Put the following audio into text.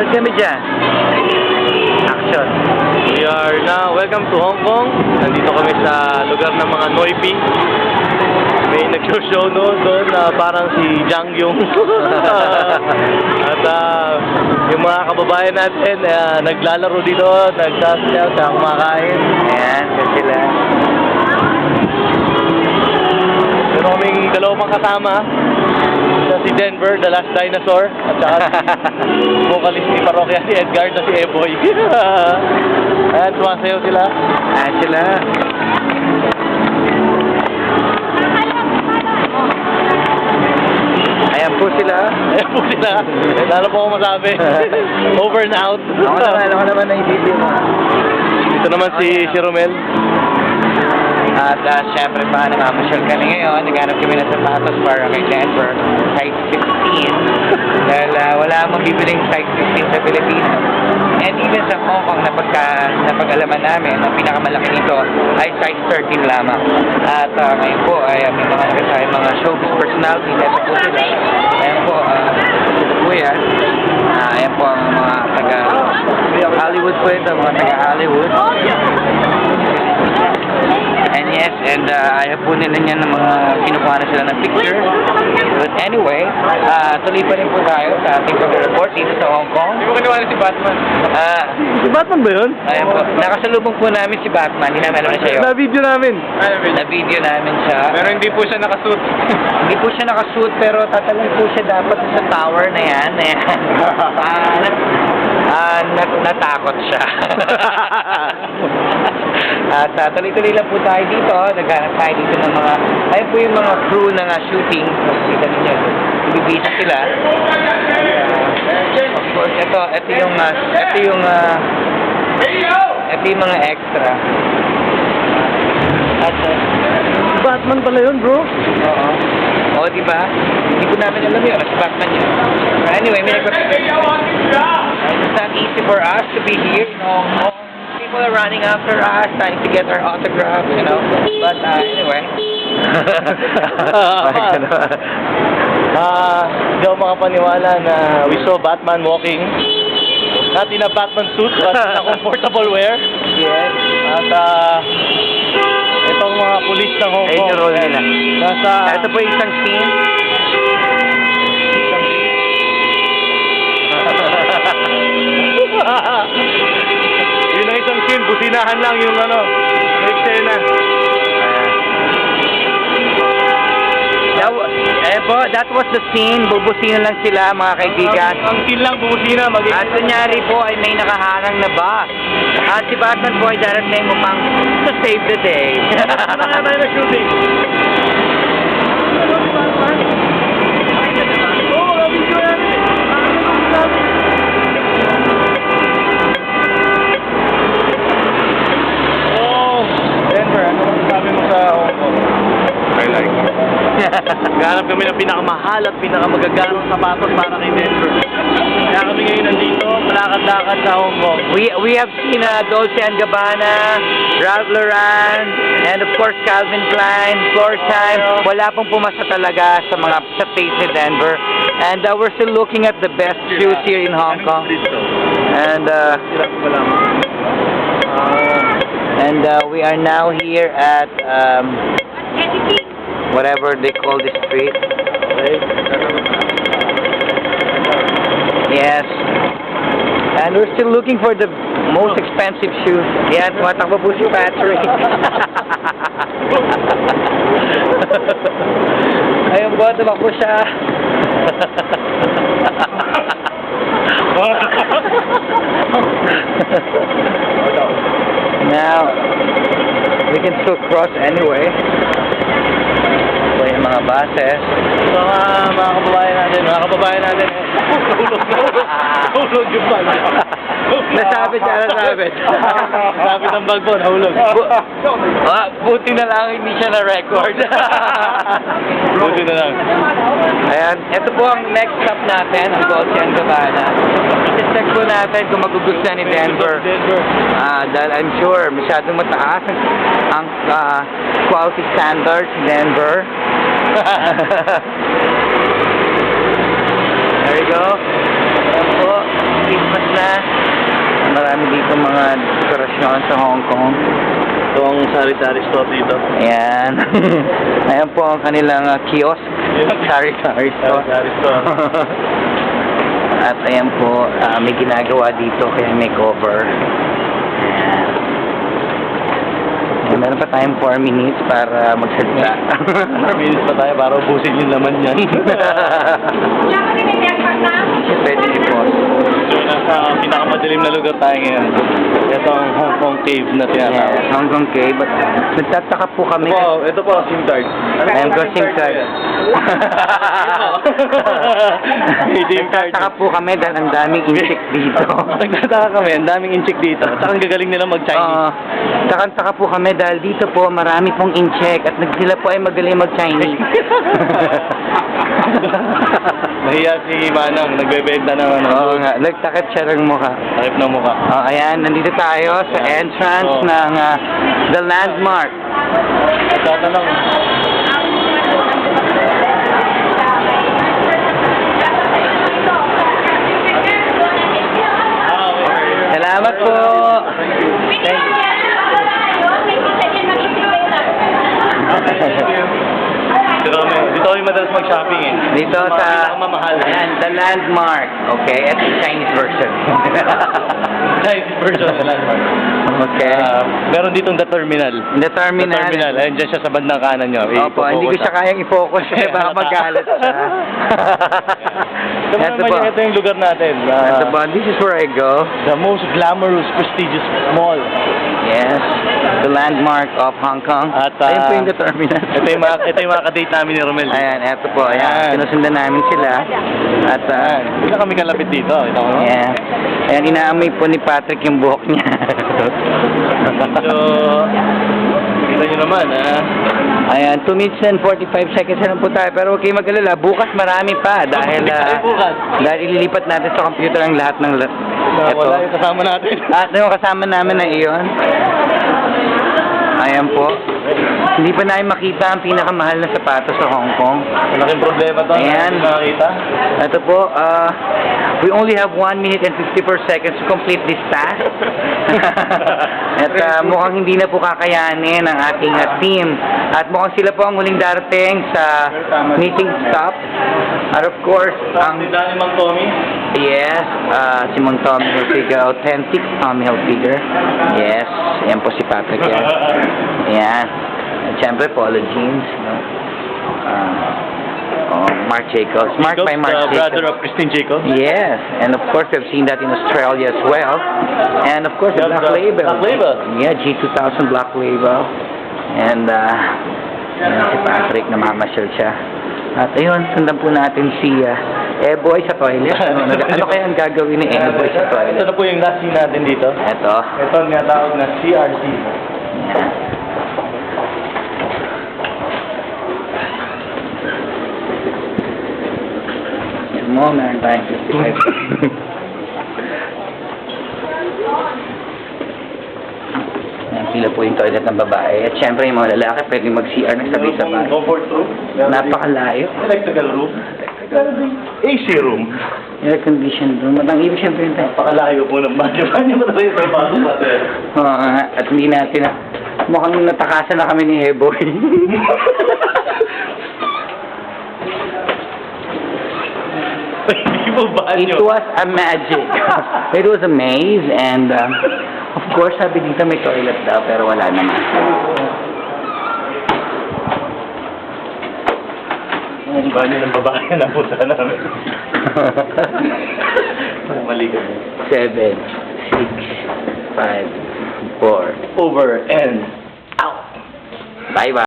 Ba't kami dyan? Action. We are now, welcome to Hong Kong. Nandito kami sa lugar ng mga Noipi. May nag-show doon na parang si Jang Yung. At yung mga kababayan natin naglalaro dito, nagsasayaw, kumakain. Ayan, kasi sila. Pero kaming dalawang kasama. Si Denver, the last dinosaur, at saka si vocalist ni Parokya, si Edgar, na si Eboy. Ayan, sumasayaw sila. Ayan sila. Ayan po sila. Ayan po sila. Lalo po ako masabi. Over and out. Ako naman na i-video mo. Ito naman si Romel. At syempre pa, namamasyal kami ngayon. Naghanap kami ng sapatos para kay Denver, size 15. Dahil wala mong bibiling size 15 sa Pilipinas. And even sa Hong Kong, napag-alaman namin, ang pinakamalaki nito ay size 13 lamang. At ngayon po, ay may mga nakasayang mga showbiz personality. Nasa po sila. Ayan po, po yan. Ayan po ang mga taga-Hollywood po ito, mga taga-Hollywood. And yes, and ayaw po nila niyan ng mga kinukuha na sila ng picture. But anyway, tuloy pa rin po tayo sa ating pag-report dito sa Hong Kong. Hindi mo kaniwala si Batman. Si Batman ba yun? Ayan po. Nakasalubong po namin si Batman. Hindi namin alam na siya yun. Na-video namin. Na-video namin siya. Pero hindi po siya nakasuit. Hindi po siya nakasuit, pero tatalon po siya dapat sa tower na yan. Natakot siya. At tuloy-tuloy lang po tayo dito. Naghanap tayo dito ng mga, ayun po yung mga crew ng shooting. Kita ninyo, ibibisa sila. Of course, ito yung mga extra. At Batman pala yun, bro. oo. Oo, diba? Hindi ko namin alam yun. Si Batman yun. Anyway, it's not easy for us to be here in Hong Kong. People are running after us, trying to get our autographs, you know. But anyway. Hindi ako makapaniwala na we saw Batman walking. Not in a Batman suit, but in a comfortable wear. Yes. At itong mga pulis ng Hong Kong. Ayun yung role nila. Ito po yung isang scene. Yun ang isang scene, businahan lang yung eksena. That was the scene. Bubusina lang sila, mga kaibigan. Ang scene lang, bubusina. At kunyari po ay may nakaharang na bus. At si Batman po ay darating upang to save the day. Ano naman na shooting? Denver, ano sabi mo sa Hong Kong? I like it. Gahanap kami ng pinakamahal at pinakamagagarang sapatos para kay Denver. Kaya kami ngayon nandito, malakad-lakad sa Hong Kong. We have seen Dolce & Gabbana, Ralph Lauren, and of course Calvin Klein, Floor Time. Wala pong pumasa talaga sa face ni Denver. And we're still looking at the best shoes here in Hong Kong. And we are now here at whatever they call this street. Yes. And we're still looking for the most expensive shoes. Yan, tumatakbo po si Patrick. Ayun po, tumakbo siya. Now, we can still cross anyway. So, yung mga buses. So, mga kababayan natin, nahulog yung bag. Nasabit nasabit. Nasabit ang bag po, nahulog. Buti na lang hindi siya na-record. Buti na lang. Ayan, ito po ang next stop natin, ang Dolce & Gabbana. I-check po natin kung magugustuhan ni Denver. Dahil I'm sure masyadong mataas ang quality standards ni Denver. There you go. Ayan po. Itong mga dekorasyon sa Hong Kong. Ito ang sari-sari store dito. Ayan. Ayan po ang kanilang kiosk. Sari-sari store. Sari-sari store. At ayan po, may ginagawa dito kaya may cover. Ayan. Ayan, meron pa tayong 4 minutes para magsalita. 4 minutes pa tayo para ubusin yung laman yan. Pwede i-pause. So, nasa pinakamadilim na lugar tayo ngayon. Ito ang Hong Kong Cave na tinatawag. Yes, Hong Kong Cave. But nagtataka po kami. Ito po, SIM card. Ayan ko, SIM card. SIM card. Nagtataka po kami dahil ang daming incheck dito. Nagtataka kami, ang daming incheck dito. At saka ang gagaling nila mag-Chinese. Takang-taka po kami dahil dito po marami pong incheck at sila po ay magaling mag-Chinese. Nahiya si Manang, nagbebenta ng ano. Oo nga, nagtakot siya ng mukha. Takip ng mukha. Ayan, nandito tayo sa entrance ng The Landmark. Tatanong. Salamat po. Dito kami madalas mag-shopping eh. Dito sa pinakamamahal. ayan, The Landmark. Okay, at the Chinese version. Chinese version ng Landmark. Okay. Meron ditong The Terminal. The Terminal. The Terminal. Ayun dyan siya sa bandang kanan nyo. Opo, hindi ko siya kayang i-focus kasi baka magalit siya. Ito yung lugar natin. Ito po, this is where I go. The most glamorous, prestigious mall. Yes, the landmark of Hong Kong. At, Ayun po yung The Terminal. ito yung mga kadate namin ni Romel. Ayan, eto po. Ayan, Ayan. sinusundan namin sila. At, Hindi na kami kalapit dito. Ito ko. ayan. Ayan, inaamoy po ni Patrick yung buhok niya. So, kita nyo naman, Ayan, 2 minutes and 45 seconds na lang po tayo. Pero okay mag-alala, bukas marami pa. Dahil, bukas. dahil ililipat natin sa computer ang lahat ng Wala yung kasama natin. At yung kasama namin na iyon. Ayan po. Hindi pa namin makita ang pinakamahal na sapatos sa Hong Kong. Malaking problema to. Ayan. Hindi makakita. Ito po, we only have 1 minute and 54 seconds to complete this task. At mukhang hindi na po kakayanin ang ating team. At mukhang sila po ang huling darating sa meeting stop. At of course, ang... Si Danny Mang Tommy. Yes, si Mang Tommy Hilfiger, authentic Tommy Hilfiger. Yes, yan po si Patrick yan. Ayan. At syempre, polo jeans. No? Marc Jacobs. Mark by Marc Jacobs. Brother of Christine Jacobs. Yes, and of course, we've seen that in Australia as well. And of course, the Black Label. Black Label. Yeah, G2000 Black Label. And, yan si Patrick, namamasyal siya. At ayun, sundan po natin si E-Boy sa toilet. Ano kaya ang gagawin ni E-Boy sa toilet? Ito na po yung last scene natin dito. Ito. Ito ang tinatawag na CRC. Yan. Yan mo, meron tayong 55. Yan, pila po yung toilet ng babae. At syempre yung mga lalaki pwede mag-CR na sabay-sabay. Comfort room. Napakalayo. Electrical room. AC room. Air conditioned room. At ang ibig syempre yung Napakalayo po ng banyo. Banyo mo talaga yung trabaho natin. Oo nga. At hindi natin mukhang natakasan na kami ni E-Boy. Hindi mo banyo. It was a magic. It was a maze and of course sabi dito may toilet daw pero wala naman. Ang banyo ng babae na punta namin. Mali kami. 7, 6, 5, 4. Over and Bye-bye.